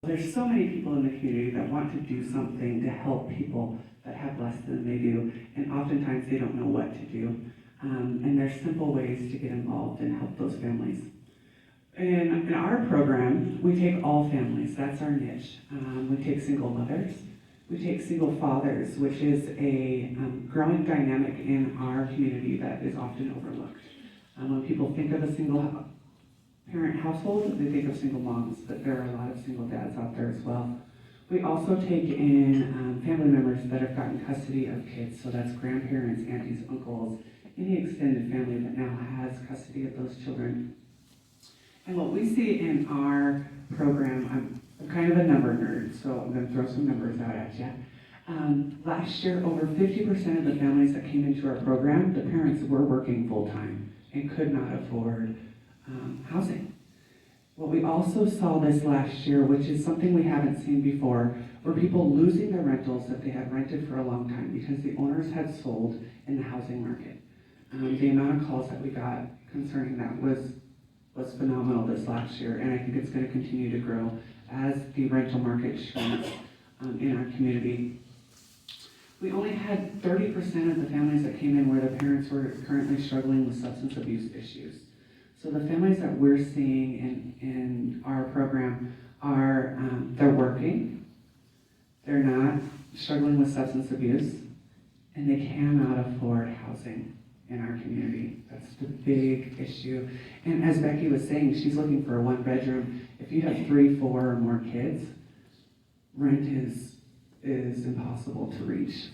There's so many people in the community that want to do something to help people that have less than they do, and oftentimes they don't know what to do. And there's simple ways to get involved and help those families. In our program, we take all families. That's our niche. We take single mothers. We take single fathers, which is a growing dynamic in our community that is often overlooked. When people think of a single parent household, they think of single moms, but there are a lot of single dads out there as well. We also take in family members that have gotten custody of kids, so that's grandparents, aunties, uncles, any extended family that now has custody of those children. And what we see in our program, I'm kind of a number nerd, so I'm going to throw some numbers out at you. Last year, over 50% of the families that came into our program, the parents were working full-time and could not afford housing. What we also saw this last year, which is something we haven't seen before, were people losing their rentals that they had rented for a long time because the owners had sold in the housing market. The amount of calls that we got concerning that was phenomenal this last year, and I think it's going to continue to grow as the rental market shrinks in our community. We only had 30% of the families that came in where the parents were currently struggling with substance abuse issues. So the families that we're seeing in our program are, they're working, they're not struggling with substance abuse, and they cannot afford housing in our community. That's the big issue. And as Becky was saying, she's looking for a one bedroom. If you have 3, 4, or more kids, rent is impossible to reach